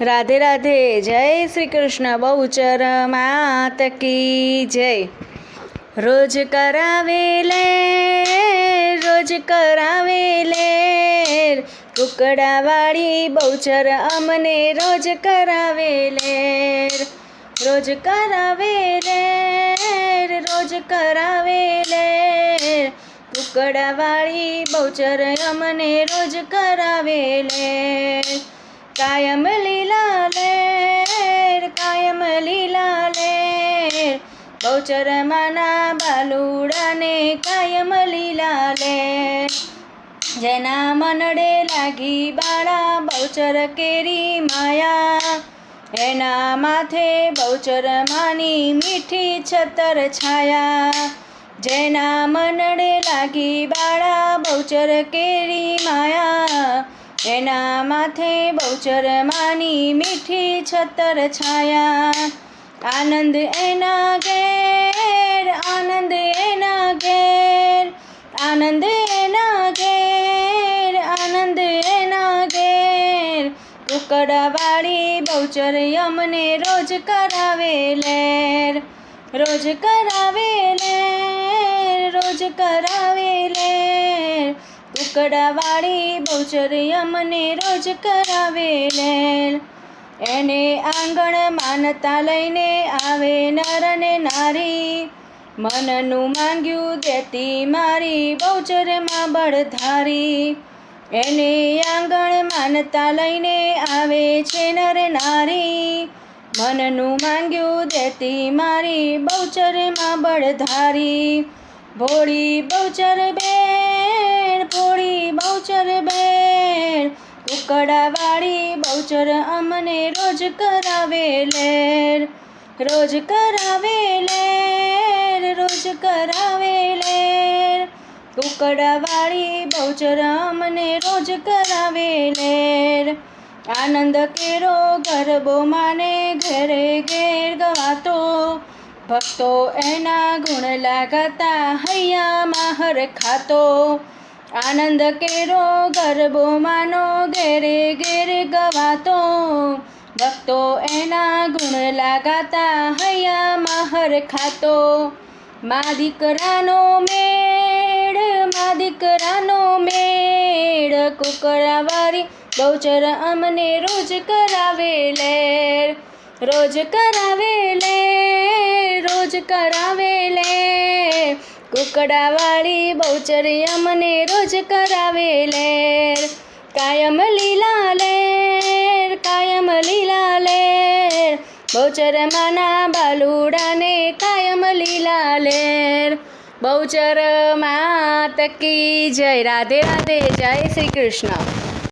राधे राधे। जय श्री कृष्ण। बहुचर मात की जय। रोज करावेले कुकड़ावाड़ी बहुचर अमने रोज करावेले। रोज करावेले कुकड़ावाड़ी बहुचर अमने रोज करावेले। कायम लीला लेर बहुचर माना बालुड़ा ने कायम लीला लेर। जेना मनडे लागी बाळा बहुचर केरी माया, एना माथे बहुचर मानी मीठी छतर छाया। जेना मनडे लागी बाळा बहुचर केरी माया, एना माथे बहुचर मानी मीठी छतर छाया। आनंद एना घेर कुकड़ावाड़ी बहुचर अमने रोज करावेले। रोज करावेले कुकड़ावाड़ी बहुचर अमने रोज करावेले। एने आंगण मानता लईने आवे नर ने नारी, मननु मांग्यू देती मारी बहुचर मां बळधारी। एने आंगण मानता लईने आवे छे नर नारी, मननु मांग्यू देती मारी बहुचर मां बळधारी। भोળી बहुचर बेन कुकड़ावाड़ी बहुचर अमने रोज करावेले। रोज करावेले कुकड़ावाड़ी बहुचर अमने रोज करावेले। आनंद केरो गरबो माने घेरे घेर गवातो, भक्तो एना गुण लगाता हैया माहर खातो। आनंद केरो गरबो मानो घेरे घेरे गवातो, भक्तो एना गुण लगाता हैया माहर खातो। मां दीकरानो मेड़ कुकड़ावाड़ी बहुचर अमने रोज करावेले। रोज करावेले कुकड़ावाड़ी बहुचर अमने रोज करावेले। कायम लीला लेर बहुचर माना बालुड़ा ने कायम लीला लेर। बहुचर मात की जय। राधे राधे। जय श्री कृष्ण।